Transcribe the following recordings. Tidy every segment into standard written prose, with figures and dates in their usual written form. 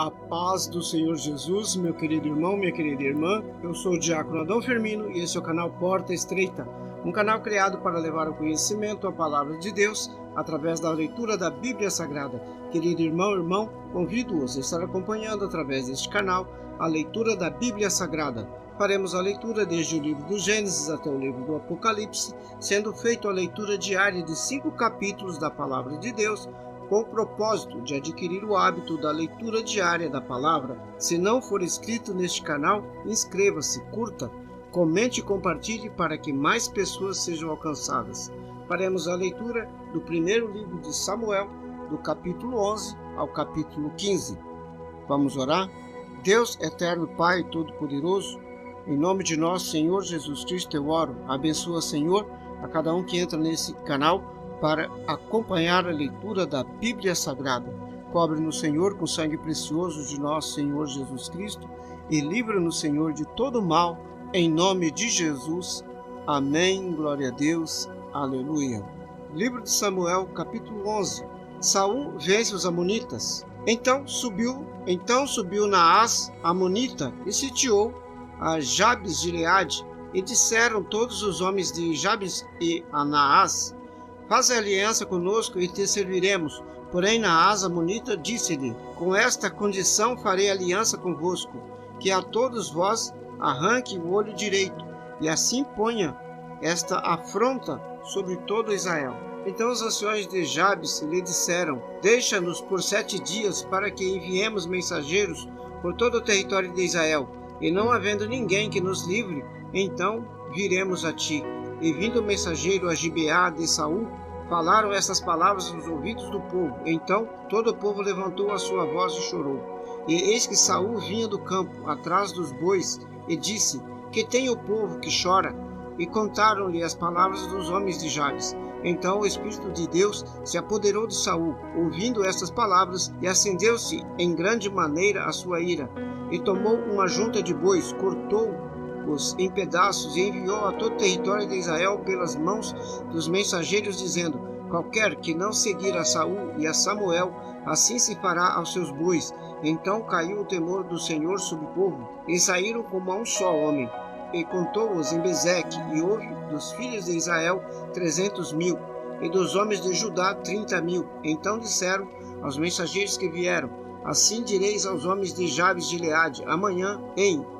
A paz do Senhor Jesus, meu querido irmão, minha querida irmã. Eu sou o diácono Adão Firmino e esse é o canal Porta Estreita, um canal criado para levar ao conhecimento a palavra de Deus através da leitura da Bíblia Sagrada. Querido irmão, convido-os a estar acompanhando através deste canal a leitura da Bíblia Sagrada. Faremos a leitura desde o livro do Gênesis até o livro do Apocalipse, sendo feita a leitura diária de 5 capítulos da palavra de Deus, com o propósito de adquirir o hábito da leitura diária da palavra. Se não for inscrito neste canal, inscreva-se, curta, comente e compartilhe para que mais pessoas sejam alcançadas. Faremos a leitura do primeiro livro de Samuel, do capítulo 11 ao capítulo 15. Vamos orar? Deus eterno, Pai Todo-Poderoso, em nome de nosso Senhor Jesus Cristo eu oro. Abençoa, Senhor, a cada um que entra nesse canal para acompanhar a leitura da Bíblia Sagrada. Cobre-nos, Senhor, com o sangue precioso de nosso Senhor Jesus Cristo e livra-nos, Senhor, de todo mal, em nome de Jesus. Amém. Glória a Deus. Aleluia. Livro de Samuel, capítulo 11. Saul vence os amonitas. Então subiu Naás, amonita, e sitiou a Jabes de Gileade. E disseram todos os homens de Jabes e a Naás: Faz aliança conosco e te serviremos. Porém Naás, amonita, disse-lhe: Com esta condição farei aliança convosco, que a todos vós arranque o olho direito, e assim ponha esta afronta sobre todo Israel. Então os anciões de Jabes lhe disseram: Deixa-nos por 7 dias, para que enviemos mensageiros por todo o território de Israel, e não havendo ninguém que nos livre, então viremos a ti. E vindo o mensageiro a Gibeá de Saul, falaram estas palavras nos ouvidos do povo. Então todo o povo levantou a sua voz e chorou. E eis que Saul vinha do campo, atrás dos bois, e disse: Que tem o povo que chora? E contaram-lhe as palavras dos homens de Jabes. Então o Espírito de Deus se apoderou de Saul, ouvindo estas palavras, e acendeu-se em grande maneira a sua ira. E tomou uma junta de bois, cortou-os em pedaços e enviou a todo o território de Israel pelas mãos dos mensageiros, dizendo: Qualquer que não seguir a Saul e a Samuel, assim se fará aos seus bois. Então caiu o temor do Senhor sobre o povo, e saíram como a um só homem. E contou-os em Bezeque, e houve dos filhos de Israel 300.000, e dos homens de Judá 30.000. Então disseram aos mensageiros que vieram: Assim direis aos homens de Jabes de Gileade: Amanhã,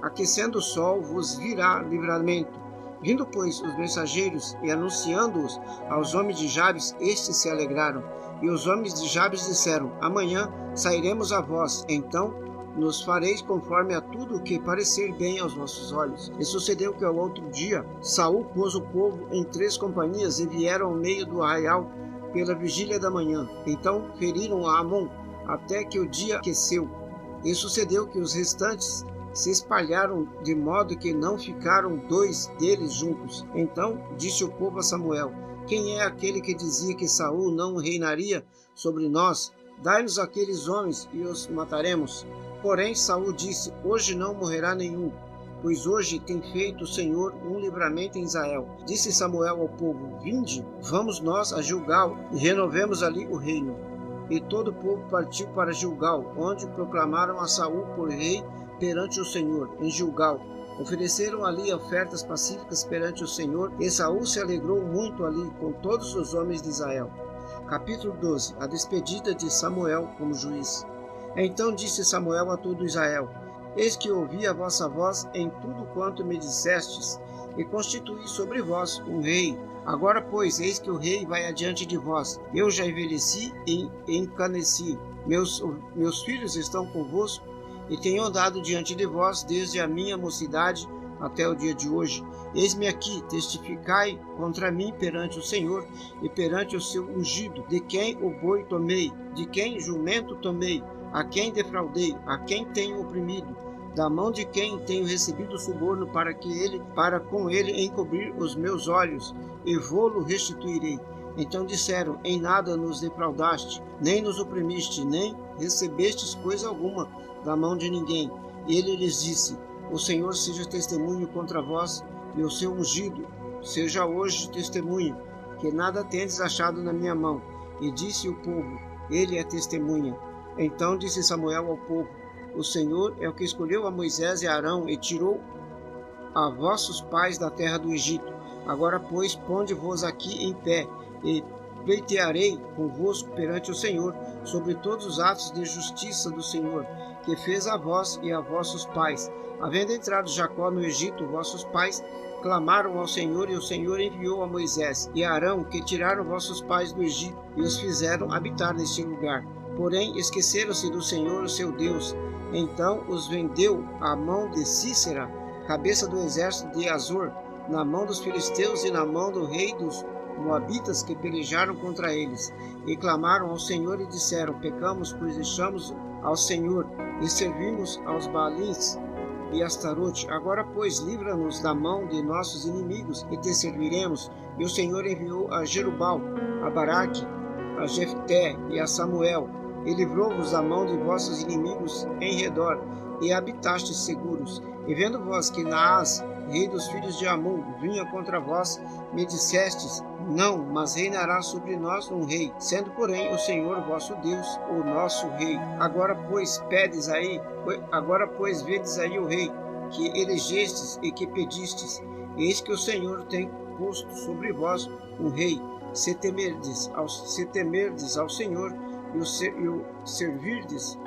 aquecendo o sol, vos virá livramento. Vindo, pois, os mensageiros e anunciando-os aos homens de Jabes, estes se alegraram. E os homens de Jabes disseram: Amanhã sairemos a vós, então nos fareis conforme a tudo o que parecer bem aos vossos olhos. E sucedeu que ao outro dia Saul pôs o povo em 3 companhias e vieram ao meio do arraial pela vigília da manhã. Então feriram a Amon até que o dia aqueceu. E sucedeu que os restantes se espalharam, de modo que não ficaram 2 deles juntos. Então disse o povo a Samuel: Quem é aquele que dizia que Saul não reinaria sobre nós? Dai-nos aqueles homens e os mataremos. Porém Saul disse: Hoje não morrerá nenhum, pois hoje tem feito o Senhor um livramento em Israel. Disse Samuel ao povo: Vinde, vamos nós a Gilgal e renovemos ali o reino. E todo o povo partiu para Gilgal, onde proclamaram a Saul por rei perante o Senhor. Em Gilgal ofereceram ali ofertas pacíficas perante o Senhor, e Saul se alegrou muito ali com todos os homens de Israel. Capítulo 12. A despedida de Samuel como juiz. Então disse Samuel a todo Israel: Eis que ouvi a vossa voz em tudo quanto me dissestes, e constituí sobre vós um rei. Agora, pois, eis que o rei vai adiante de vós. Eu já envelheci e encaneci. Meus filhos estão convosco, e tenho andado diante de vós desde a minha mocidade até o dia de hoje. Eis-me aqui, testificai contra mim perante o Senhor e perante o seu ungido, de quem o boi tomei, de quem jumento tomei, a quem defraudei, a quem tenho oprimido, da mão de quem tenho recebido suborno para com ele encobrir os meus olhos, e vô-lo restituirei. Então disseram: Em nada nos defraudaste, nem nos oprimiste, nem recebestes coisa alguma da mão de ninguém. E ele lhes disse: O Senhor seja testemunho contra vós, e o seu ungido seja hoje testemunho, que nada tendes achado na minha mão. E disse o povo: Ele é testemunha. Então disse Samuel ao povo: O Senhor é o que escolheu a Moisés e a Arão e tirou a vossos pais da terra do Egito. Agora, pois, ponde-vos aqui em pé, e pleitearei convosco perante o Senhor sobre todos os atos de justiça do Senhor, que fez a vós e a vossos pais. Havendo entrado Jacó no Egito, vossos pais clamaram ao Senhor, e o Senhor enviou a Moisés e a Arão, que tiraram vossos pais do Egito, e os fizeram habitar neste lugar. Porém, esqueceram-se do Senhor, o seu Deus. Então os vendeu à mão de Sísera, cabeça do exército de Azor, na mão dos filisteus e na mão do rei dos moabitas que pelejaram contra eles. E clamaram ao Senhor e disseram: pecamos, pois deixamos ao Senhor e servimos aos Baalins e Astarote. Agora, pois, livra-nos da mão de nossos inimigos e te serviremos. E o Senhor enviou a Jerubal, a Baraque, a Jefté e a Samuel, e livrou-vos da mão de vossos inimigos em redor, e habitastes seguros. E vendo vós que Naás, rei dos filhos de Amon, vinha contra vós, me dissestes: não, mas reinará sobre nós um rei, sendo porém o Senhor vosso Deus o nosso rei. Agora pois vedes aí o rei que elegestes e que pedistes. Eis que o Senhor tem posto sobre vós um rei, se temerdes ao Senhor e o servirdes,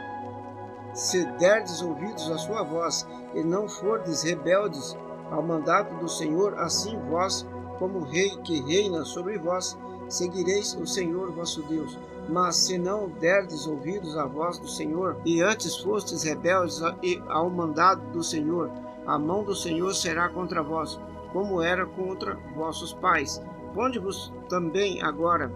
se derdes ouvidos à sua voz, e não fordes rebeldes ao mandato do Senhor, assim vós, como rei que reina sobre vós, seguireis o Senhor vosso Deus. Mas se não derdes ouvidos à voz do Senhor, e antes fostes rebeldes ao mandado do Senhor, a mão do Senhor será contra vós, como era contra vossos pais. Ponde-vos também agora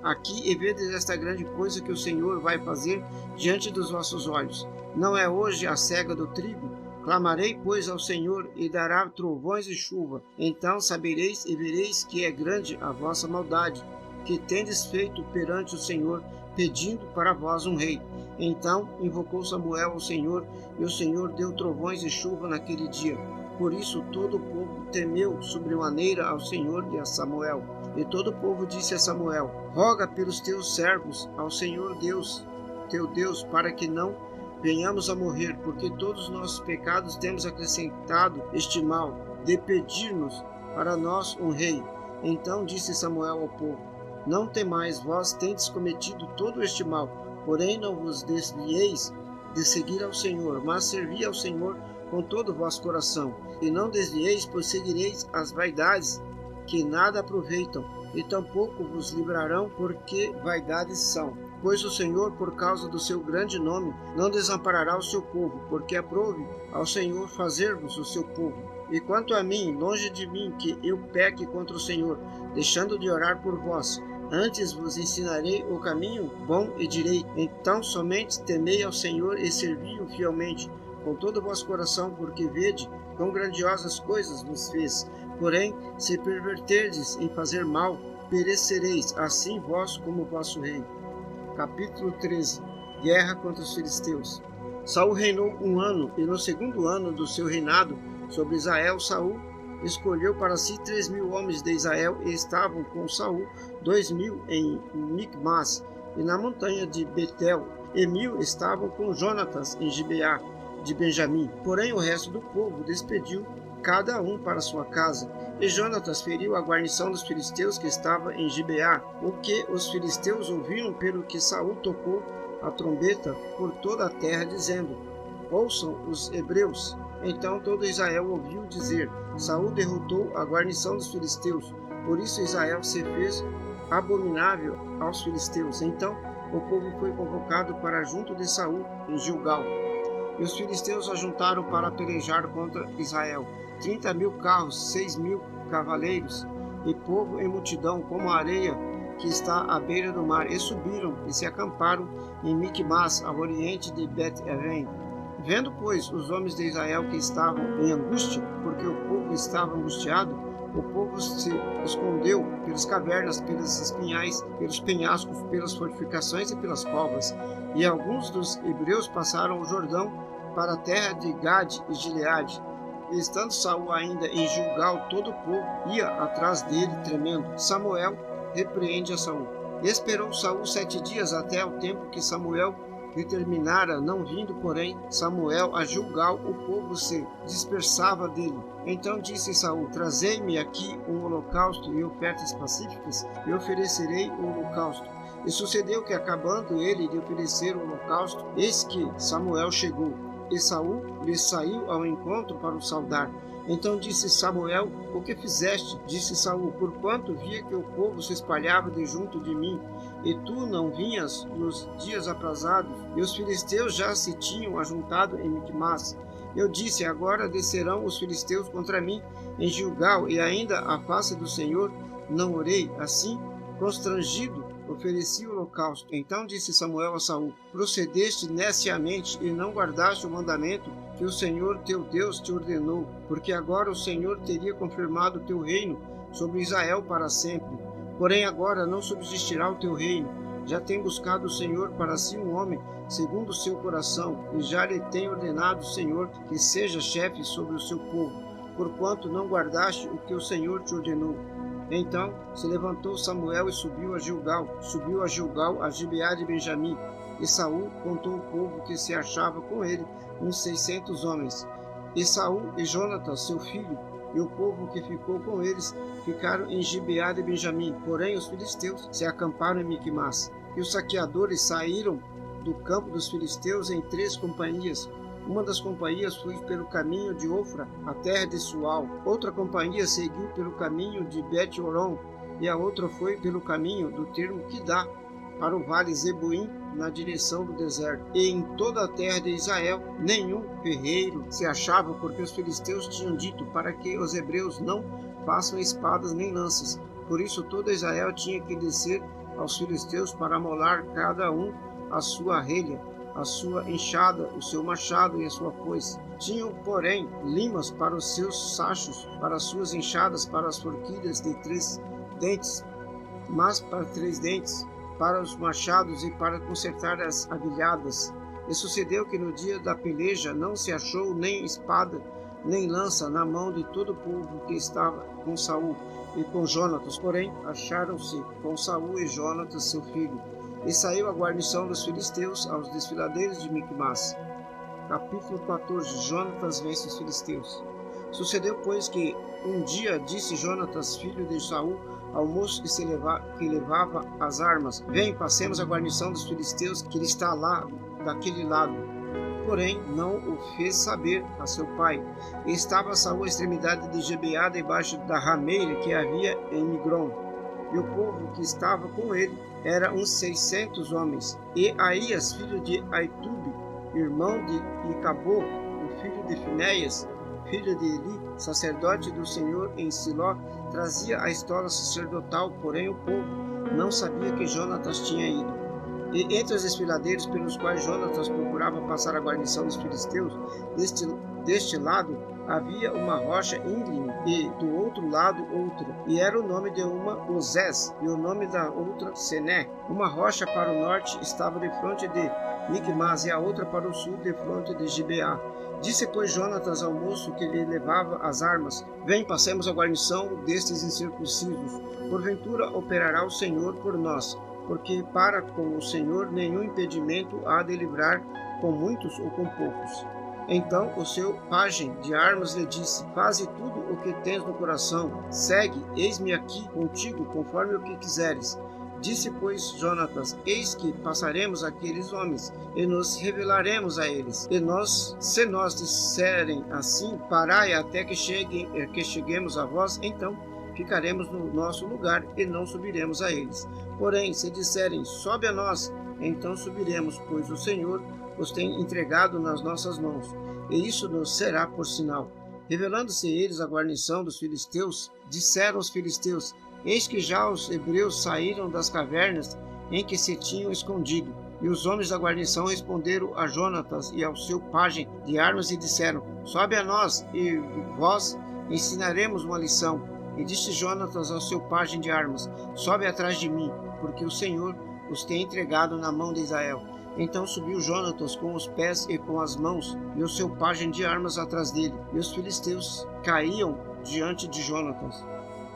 aqui e vedes esta grande coisa que o Senhor vai fazer diante dos vossos olhos. Não é hoje a cega do trigo? Clamarei, pois, ao Senhor, e dará trovões e chuva. Então sabereis e vereis que é grande a vossa maldade, que tendes feito perante o Senhor, pedindo para vós um rei. Então invocou Samuel ao Senhor, e o Senhor deu trovões e chuva naquele dia. Por isso todo o povo temeu sobremaneira ao Senhor e a Samuel. E todo o povo disse a Samuel: roga pelos teus servos ao Senhor Deus, teu Deus, para que não venhamos a morrer, porque todos os nossos pecados temos acrescentado este mal, de pedir-nos para nós um rei. Então disse Samuel ao povo: não temais, vós tendes cometido todo este mal, porém não vos desvieis de seguir ao Senhor, mas servi ao Senhor com todo o vosso coração. E não desvieis, pois seguireis as vaidades, que nada aproveitam, e tampouco vos livrarão, porque vaidades são. Pois o Senhor, por causa do seu grande nome, não desamparará o seu povo, porque aprove ao Senhor fazer-vos o seu povo. E quanto a mim, longe de mim que eu peque contra o Senhor, deixando de orar por vós. Antes vos ensinarei o caminho bom e direito. Então somente temei ao Senhor e servi-o fielmente, com todo o vosso coração, porque vede quão grandiosas coisas vos fez. Porém, se perverterdes em fazer mal, perecereis, assim vós como vosso rei. Capítulo 13. Guerra contra os filisteus. Saul reinou 1 ano, e no 2º ano do seu reinado sobre Israel, Saul escolheu para si 3.000 homens de Israel, e estavam com Saul 2.000 em Micmas e na montanha de Betel, e 1.000 estavam com Jonatas em Gibeá de Benjamim. Porém o resto do povo despediu cada um para sua casa. E Jonatas feriu a guarnição dos filisteus que estava em Gibeá, o que os filisteus ouviram, pelo que Saul tocou a trombeta por toda a terra, dizendo: ouçam os hebreus. Então todo Israel ouviu dizer: Saul derrotou a guarnição dos filisteus, por isso Israel se fez abominável aos filisteus. Então o povo foi convocado para junto de Saul em Gilgal. E os filisteus ajuntaram para pelejar contra Israel 30.000 carros, 6.000 cavaleiros, e povo em multidão, como a areia que está à beira do mar, e subiram e se acamparam em Micmas, ao oriente de Bet-Aven. Vendo, pois, os homens de Israel que estavam em angústia, porque o povo estava angustiado, o povo se escondeu pelas cavernas, pelos espinhais, pelos penhascos, pelas fortificações e pelas covas. E alguns dos hebreus passaram o Jordão para a terra de Gade e Gileade. E estando Saul ainda em Gilgal, todo o povo ia atrás dele, tremendo. Samuel repreende a Saul. E esperou Saul 7 dias até o tempo que Samuel determinara, não vindo, porém, Samuel a Gilgal, o povo se dispersava dele. Então disse Saul: Trazei-me aqui um holocausto e ofertas pacíficas, e oferecerei o holocausto. E sucedeu que, acabando ele de oferecer o holocausto, eis que Samuel chegou, e Saul lhe saiu ao encontro para o saudar. Então disse Samuel: O que fizeste? Disse Saul: Porquanto via que o povo se espalhava de junto de mim, e tu não vinhas nos dias aprazados, e os filisteus já se tinham ajuntado em Miquimás. Eu disse: Agora descerão os filisteus contra mim em Gilgal, e ainda à face do Senhor não orei. Assim, constrangido, ofereci o holocausto. Então disse Samuel a Saul: Procedeste neciamente e não guardaste o mandamento que o Senhor teu Deus te ordenou, porque agora o Senhor teria confirmado o teu reino sobre Israel para sempre. Porém agora não subsistirá o teu reino. Já tem buscado o Senhor para si um homem segundo o seu coração, e já lhe tem ordenado o Senhor que seja chefe sobre o seu povo, porquanto não guardaste o que o Senhor te ordenou. Então se levantou Samuel e subiu a Gilgal, a Gibeá de Benjamim, e Saul contou o povo que se achava com ele, uns 600 homens. E Saul e Jonatas, seu filho, e o povo que ficou com eles, ficaram em Gibeá de Benjamim. Porém os filisteus se acamparam em Miquimás. E os saqueadores saíram do campo dos filisteus em 3 companhias. Uma das companhias foi pelo caminho de Ofra, a terra de Sual. Outra companhia seguiu pelo caminho de Bet-Horon, e a outra foi pelo caminho do termo que dá para o vale Zeboim, na direção do deserto. E em toda a terra de Israel nenhum ferreiro se achava, porque os filisteus tinham dito para que os hebreus não façam espadas nem lanças. Por isso todo Israel tinha que descer aos filisteus para amolar cada um a sua relha, a sua enxada, o seu machado e a sua foice. Tinham, porém, limas para os seus sachos, para as suas enxadas, para as forquilhas de 3 dentes, mas para 3 dentes, para os machados e para consertar as aguilhadas. E sucedeu que no dia da peleja não se achou nem espada, nem lança na mão de todo o povo que estava com Saul e com Jonatas, porém acharam-se com Saul e Jonatas, seu filho. E saiu a guarnição dos filisteus aos desfiladeiros de Miquimás. Capítulo 14. Jonatas vence os filisteus. Sucedeu, pois, que um dia disse Jonatas, filho de Saul, ao moço que levava as armas: Vem, passemos a guarnição dos filisteus, que ele está lá, daquele lado. Porém, não o fez saber a seu pai. E estava Saul à extremidade de Gibeá, debaixo da rameira que havia em Migron. E o povo que estava com ele era uns 600 homens. E Aías, filho de Aitube, irmão de Icabô, o filho de Finéias, filho de Eli, sacerdote do Senhor em Siló, trazia a estola sacerdotal, porém o povo não sabia que Jonatas tinha ido. E entre os desfiladeiros pelos quais Jonatas procurava passar a guarnição dos filisteus, deste lado havia uma rocha íngreme, e do outro lado outra, e era o nome de uma Uzés, e o nome da outra Sené. Uma rocha para o norte estava de fronte de Miquimás, e a outra para o sul de fronte de Gibeá. Disse, pois, Jonatas ao moço que lhe levava as armas: Vem, passemos a guarnição destes incircuncisos. Porventura operará o Senhor por nós, porque para com o Senhor nenhum impedimento há de livrar, com muitos ou com poucos. Então o seu pajem de armas lhe disse: Faze tudo o que tens no coração. Segue, eis-me aqui contigo, conforme o que quiseres. Disse, pois, Jonatas: Eis que passaremos aqueles homens, e nos revelaremos a eles. E se nós disserem assim: Parai até que cheguemos a vós, então ficaremos no nosso lugar e não subiremos a eles. Porém, se disserem: Sobe a nós, então subiremos, pois o Senhor os tem entregado nas nossas mãos. E isso nos será por sinal. Revelando-se eles a guarnição dos filisteus, disseram os filisteus: Eis que já os hebreus saíram das cavernas em que se tinham escondido. E os homens da guarnição responderam a Jonatas e ao seu pajem de armas e disseram: Sobe a nós, e vós ensinaremos uma lição. E disse Jonatas ao seu pajem de armas: Sobe atrás de mim, porque o Senhor os tem entregado na mão de Israel. Então subiu Jonatas com os pés e com as mãos, e o seu pajem de armas atrás dele. E os filisteus caíam diante de Jonatas.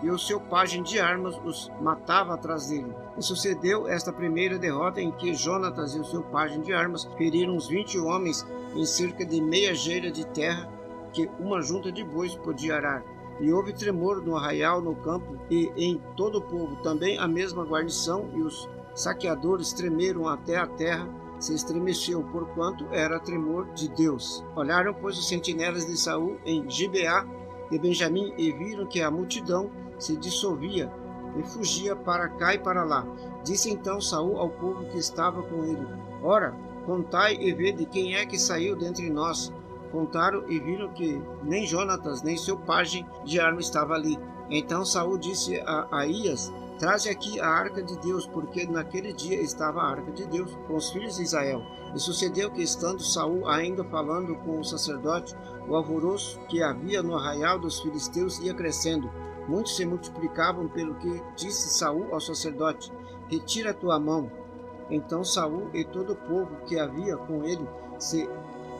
e o seu pajem de armas os matava atrás dele. E sucedeu esta primeira derrota em que Jonatas e o seu pajem de armas feriram uns 20 homens em cerca de meia geira de terra que uma junta de bois podia arar. E houve tremor no arraial, no campo e em todo o povo, também a mesma guarnição, e os saqueadores tremeram até a terra se estremeceu, porquanto era tremor de Deus. Olharam, pois, os sentinelas de Saul em Gibeá de Benjamim e viram que a multidão se dissolvia e fugia para cá e para lá. Disse então Saul ao povo que estava com ele: Ora, contai e vede quem é que saiu dentre nós. Contaram e viram que nem Jonatas nem seu pajem de arma estava ali. Então Saul disse a Aías: Traze aqui a arca de Deus, porque naquele dia estava a arca de Deus com os filhos de Israel. E sucedeu que, estando Saul ainda falando com o sacerdote, o alvoroço que havia no arraial dos filisteus ia crescendo. Muitos se multiplicavam, pelo que disse Saul ao sacerdote: Retira a tua mão. Então Saul e todo o povo que havia com ele se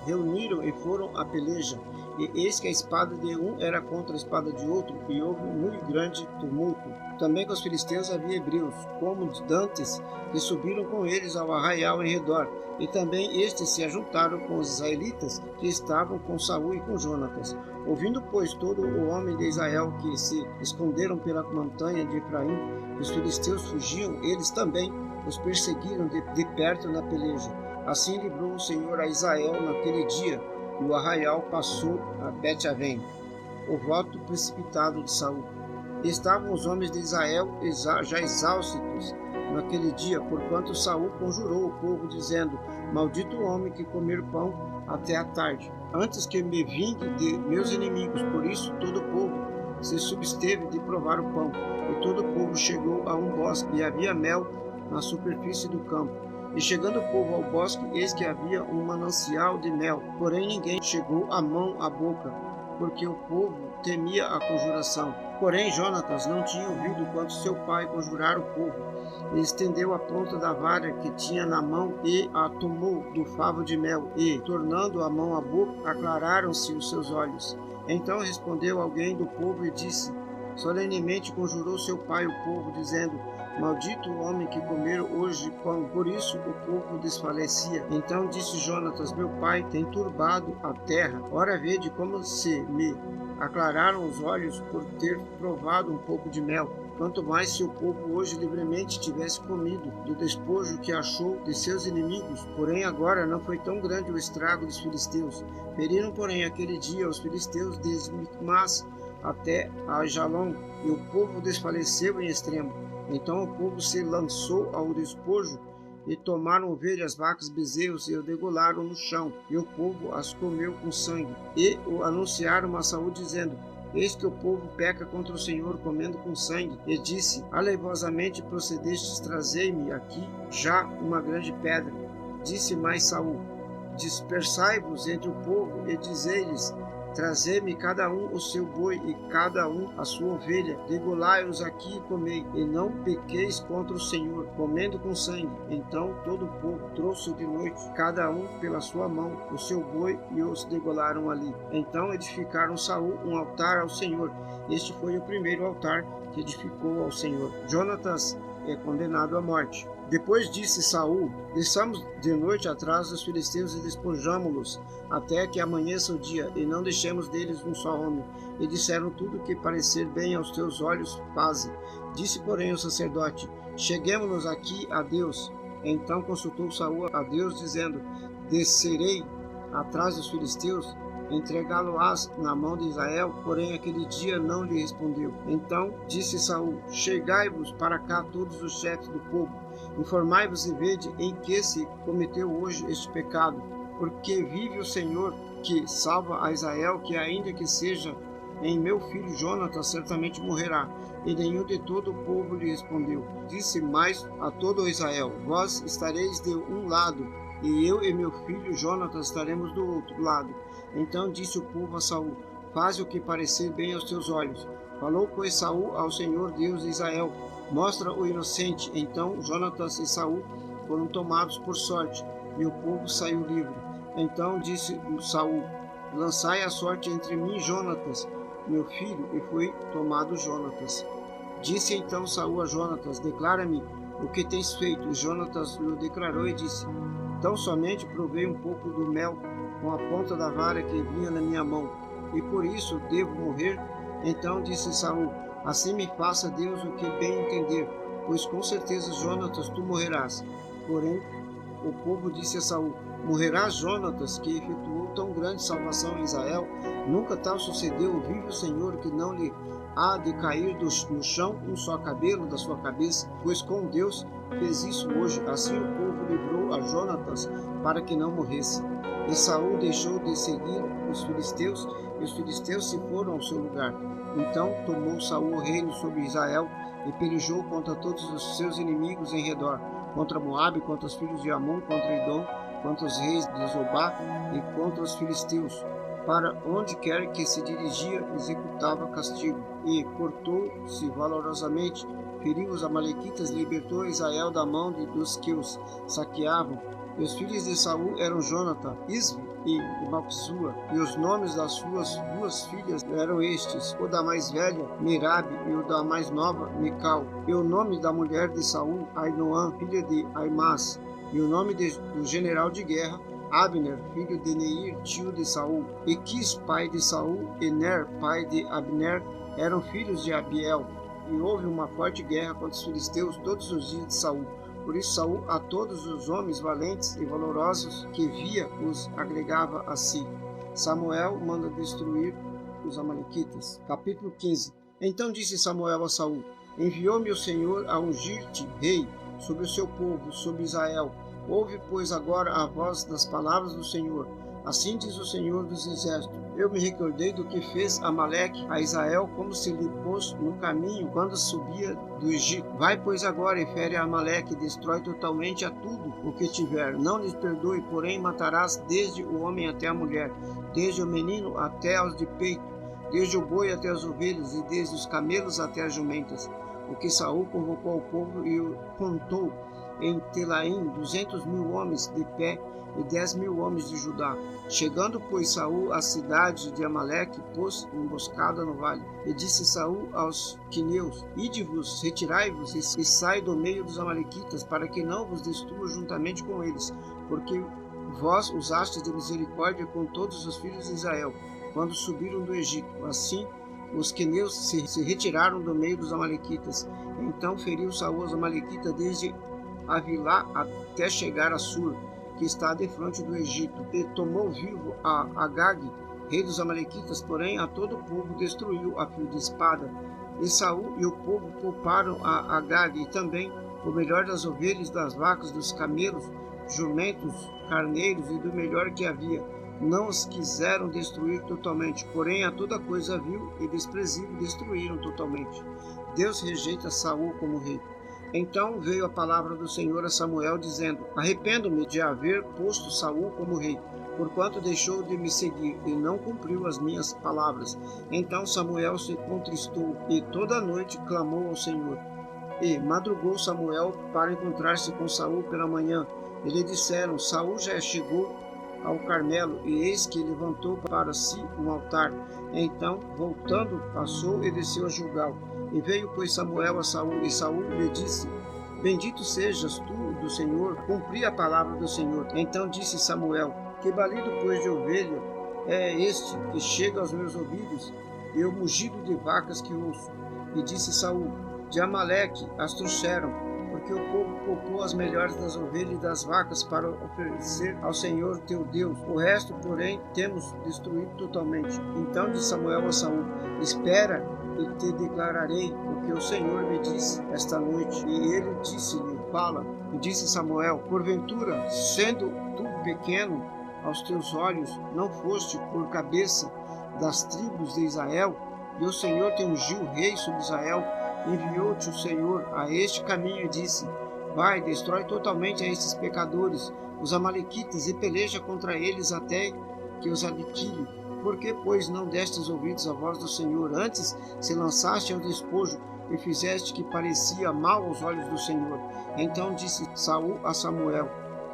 reuniram e foram à peleja. E eis que a espada de um era contra a espada de outro, e houve muito grande tumulto. Também com os filisteus havia hebreus, como dantes, que subiram com eles ao arraial em redor. E também estes se ajuntaram com os israelitas, que estavam com Saul e com Jonatas. Ouvindo, pois, todo o homem de Israel que se esconderam pela montanha de Efraim, que os filisteus fugiam, eles também os perseguiram de perto na peleja. Assim livrou o Senhor a Israel naquele dia, e o arraial passou a Bet-Avém. O voto precipitado de Saul. Estavam os homens de Israel já exaustos naquele dia, porquanto Saul conjurou o povo, dizendo: Maldito o homem que comer pão até a tarde, antes que me vingue de meus inimigos. Por isso todo o povo se substeve de provar o pão. E todo o povo chegou a um bosque, e havia mel na superfície do campo. E chegando o povo ao bosque, eis que havia um manancial de mel, porém ninguém chegou a mão à boca, porque o povo temia a conjuração. Porém Jonatas não tinha ouvido quanto seu pai conjurara o povo, e estendeu a ponta da vara que tinha na mão e a tomou do favo de mel, e, tornando a mão à boca, aclararam-se os seus olhos. Então respondeu alguém do povo e disse: Solenemente conjurou seu pai o povo, dizendo: Maldito o homem que comer hoje pão. Por isso o povo desfalecia. Então disse Jonatas: Meu pai tem turbado a terra. Ora vede como se me aclararam os olhos por ter provado um pouco de mel. Quanto mais se o povo hoje livremente tivesse comido do despojo que achou de seus inimigos. Porém agora não foi tão grande o estrago dos filisteus. Feriram, porém, aquele dia os filisteus desde Micmas até a Jalom, e o povo desfaleceu em extremo. Então o povo se lançou ao despojo, e tomaram ovelhas, vacas, bezerros, e o degolaram no chão, e o povo as comeu com sangue. E o anunciaram a Saul, dizendo: Eis que o povo peca contra o Senhor, comendo com sangue. E disse: Aleivosamente procedestes, trazei-me aqui já uma grande pedra. Disse mais Saul: Dispersai-vos entre o povo, e dizei-lhes: Trazei-me cada um o seu boi e cada um a sua ovelha, degolai-os aqui e comei, e não pequeis contra o Senhor, comendo com sangue. Então todo o povo trouxe de noite, cada um pela sua mão, o seu boi, e os degolaram ali. Então edificaram Saul um altar ao Senhor. Este foi o primeiro altar que edificou ao Senhor. Jonatas é condenado à morte. Depois disse Saul: Desçamos de noite atrás dos filisteus e despojamo-los até que amanheça o dia, e não deixemos deles um só homem. E disseram: Tudo que parecer bem aos teus olhos, faze. Disse, porém, o sacerdote: Cheguemo-nos aqui a Deus. Então consultou Saul a Deus, dizendo: Descerei atrás dos filisteus, entregá-lo-ás na mão de Israel? Porém aquele dia não lhe respondeu. Então disse Saul: Chegai-vos para cá todos os chefes do povo, informai-vos e vede em que se cometeu hoje este pecado. Porque vive o Senhor que salva a Israel, que ainda que seja em meu filho Jonatas, certamente morrerá. E nenhum de todo o povo lhe respondeu. Disse mais a todo o Israel: Vós estareis de um lado, e eu e meu filho Jonatas estaremos do outro lado. Então disse o povo a Saul: Faze o que parecer bem aos teus olhos. Falou, pois, Saul ao Senhor Deus de Israel: Mostra o inocente. Então Jonatas e Saul foram tomados por sorte, e o povo saiu livre. Então disse Saul: Lançai a sorte entre mim e Jonatas, meu filho, e foi tomado Jonatas. Disse então Saul a Jonatas: declara-me o que tens feito. E Jonatas lhe declarou e disse: tão somente provei um pouco do mel com a ponta da vara que vinha na minha mão, e por isso devo morrer? Então disse Saul: assim me faça Deus o que bem entender, pois com certeza, Jonatas, tu morrerás. Porém, o povo disse a Saul: morrerás, Jonatas, que efetuou tão grande salvação em Israel? Nunca tal sucedeu, vive o Senhor, que não lhe há de cair no chão um só cabelo da sua cabeça, pois com Deus fez isso hoje. Assim o povo livrou a Jonatas para que não morresse. E Saul deixou de seguir os filisteus, e os filisteus se foram ao seu lugar. Então tomou Saul o reino sobre Israel e pelejou contra todos os seus inimigos em redor, contra Moabe, contra os filhos de Amon, contra Edom, contra os reis de Zobá e contra os filisteus. Para onde quer que se dirigia, executava castigo. E portou-se valorosamente, feriu os amalequitas, libertou Israel da mão dos que os saqueavam. E os filhos de Saul eram Jonatã, Isvi e Malquizua, e os nomes das suas duas filhas eram estes: o da mais velha, Merabe, e o da mais nova, Mical. E o nome da mulher de Saul, Ainoã, filha de Aimás. E o nome do general de guerra, Abner, filho de Neir, tio de Saul. E Quis, pai de Saul, e Ner, pai de Abner, eram filhos de Abiel. E houve uma forte guerra contra os filisteus todos os dias de Saul. Por isso Saul a todos os homens valentes e valorosos que via os agregava a si. Samuel manda destruir os amalequitas. Capítulo 15. Então disse Samuel a Saul: enviou-me o Senhor a ungir-te rei sobre o seu povo, sobre Israel. Ouve, pois, agora a voz das palavras do Senhor. Assim diz o Senhor dos Exércitos: eu me recordei do que fez Amaleque a Israel, como se lhe pôs no caminho quando subia do Egito. Vai, pois, agora e fere a Amaleque, e destrói totalmente a tudo o que tiver. Não lhes perdoe, porém matarás desde o homem até a mulher, desde o menino até aos de peito, desde o boi até as ovelhas, e desde os camelos até as jumentas. O que Saul convocou ao povo e o contou em Telaim 200.000 homens de pé e 10.000 homens de Judá. Chegando, pois, Saul à cidade de Amaleque, pôs emboscada no vale. E disse Saul aos queneus: ide-vos, retirai-vos e sai do meio dos amalequitas, para que não vos destrua juntamente com eles, porque vós usastes de misericórdia com todos os filhos de Israel, quando subiram do Egito. Assim os queneus se retiraram do meio dos amalequitas. Então feriu Saul os amalequitas desde Avilá até chegar a Sur, que está defronte do Egito, e tomou vivo a Agag, rei dos amalequitas, porém a todo o povo destruiu a fio de espada. E Saul e o povo pouparam a Agag, e também o melhor das ovelhas, das vacas, dos camelos, jumentos, carneiros e do melhor que havia. Não os quiseram destruir totalmente, porém a toda coisa vil e desprezível destruíram totalmente. Deus rejeita Saul como rei. Então veio a palavra do Senhor a Samuel, dizendo: arrependo-me de haver posto Saul como rei, porquanto deixou de me seguir e não cumpriu as minhas palavras. Então Samuel se contristou e toda a noite clamou ao Senhor. E madrugou Samuel para encontrar-se com Saul pela manhã. E lhe disseram: Saul já chegou ao Carmelo, e eis que levantou para si um altar. Então, voltando, passou e desceu a Gilgal. E veio, pois, Samuel a Saul, e Saul lhe disse: bendito sejas tu do Senhor, cumpri a palavra do Senhor. Então disse Samuel: que balido, pois, de ovelha é este que chega aos meus ouvidos, e o mugido de vacas que ouço? E disse Saul: de Amaleque as trouxeram, porque o povo poupou as melhores das ovelhas e das vacas para oferecer ao Senhor teu Deus. O resto, porém, temos destruído totalmente. Então disse Samuel a Saul: espera, e te declararei o que o Senhor me disse esta noite. E ele disse-lhe: fala. E disse Samuel: porventura, sendo tu pequeno aos teus olhos, não foste por cabeça das tribos de Israel? E o Senhor te ungiu rei sobre Israel. Enviou-te o Senhor a este caminho e disse: vai, destrói totalmente a estes pecadores, os amalequitas, e peleja contra eles até que os aniquile. Por que, pois, não destes ouvidos à voz do Senhor? Antes se lançaste ao despojo e fizeste que parecia mal aos olhos do Senhor. Então disse Saul a Samuel: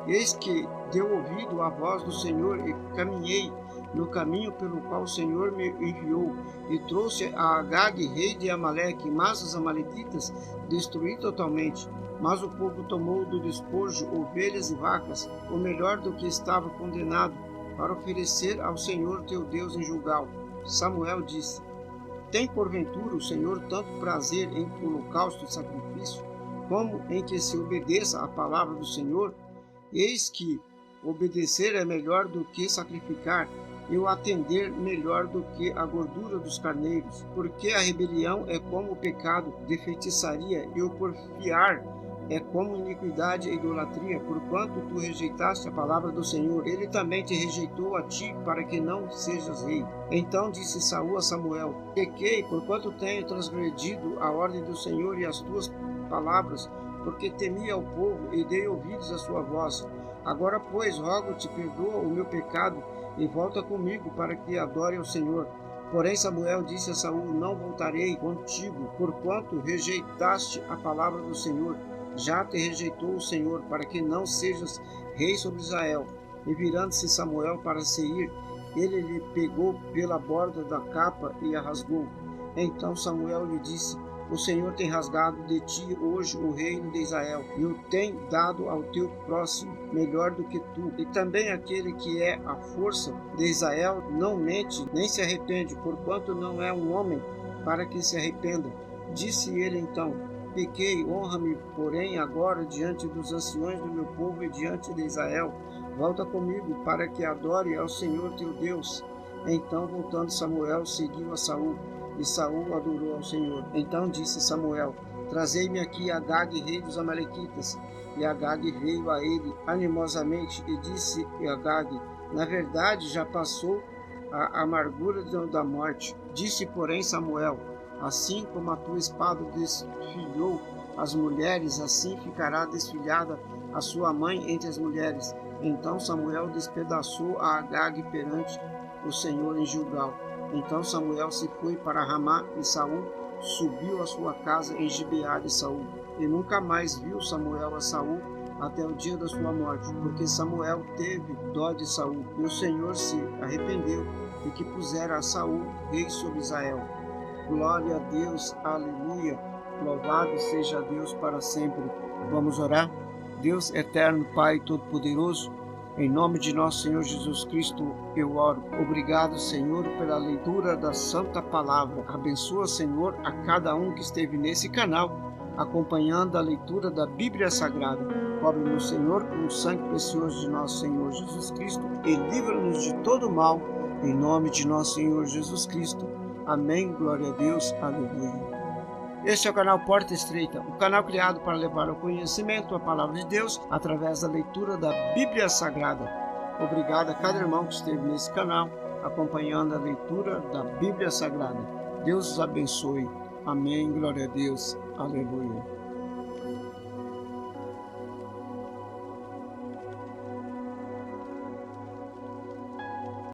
eis que deu ouvido à voz do Senhor, e caminhei no caminho pelo qual o Senhor me enviou, e trouxe a Agag, rei de Amaleque, mas os amalequitas destruí totalmente. Mas o povo tomou do despojo ovelhas e vacas, o melhor do que estava condenado, para oferecer ao Senhor teu Deus em Gilgal. Samuel disse: Tem porventura o Senhor tanto prazer em holocausto e sacrifício, como em que se obedeça à palavra do Senhor? Eis que obedecer é melhor do que sacrificar, e o atender melhor do que a gordura dos carneiros, porque a rebelião é como o pecado de feitiçaria, e o porfiar é como iniquidade e idolatria. Porquanto tu rejeitaste a palavra do Senhor, ele também te rejeitou a ti, para que não sejas rei. Então disse Saul a Samuel: Pequei, porquanto tenho transgredido a ordem do Senhor e as tuas palavras, porque temia ao povo e dei ouvidos à sua voz. Agora, pois, rogo-te, perdoa o meu pecado e volta comigo para que adore ao Senhor. Porém Samuel disse a Saul: Não voltarei contigo, porquanto rejeitaste a palavra do Senhor. Já te rejeitou o Senhor, para que não sejas rei sobre Israel. E virando-se Samuel para se ir, ele lhe pegou pela borda da capa e a rasgou. Então Samuel lhe disse: O Senhor tem rasgado de ti hoje o reino de Israel, e o tem dado ao teu próximo, melhor do que tu. E também aquele que é a força de Israel não mente, nem se arrepende, porquanto não é um homem para que se arrependa. Disse ele então: Pequei, honra-me, porém, agora diante dos anciões do meu povo e diante de Israel. Volta comigo, para que adore ao Senhor teu Deus. Então, voltando Samuel, seguiu a Saul, e Saul adorou ao Senhor. Então disse Samuel: Trazei-me aqui Agag, rei dos amalequitas. E Agag veio a ele animosamente, e disse a Agag: Na verdade, já passou a amargura da morte. Disse, porém, Samuel: Assim como a tua espada desfilhou as mulheres, assim ficará desfilhada a sua mãe entre as mulheres. Então Samuel despedaçou a Agag perante o Senhor em Gilgal. Então Samuel se foi para Ramá, e Saul subiu à sua casa em Gibeá de Saul. E nunca mais viu Samuel a Saul até o dia da sua morte, porque Samuel teve dó de Saul, e o Senhor se arrependeu de que pusera a Saul rei sobre Israel. Glória a Deus, aleluia, louvado seja Deus para sempre. Vamos orar? Deus eterno, Pai Todo-Poderoso, em nome de nosso Senhor Jesus Cristo, eu oro. Obrigado, Senhor, pela leitura da Santa Palavra. Abençoa, Senhor, a cada um que esteve nesse canal, acompanhando a leitura da Bíblia Sagrada. Cobre-nos, Senhor, com o sangue precioso de nosso Senhor Jesus Cristo e livra-nos de todo mal, em nome de nosso Senhor Jesus Cristo. Amém, glória a Deus, aleluia. Este é o canal Porta Estreita, um canal criado para levar ao conhecimento a palavra de Deus através da leitura da Bíblia Sagrada. Obrigado a cada irmão que esteve nesse canal, acompanhando a leitura da Bíblia Sagrada. Deus os abençoe. Amém, glória a Deus, aleluia.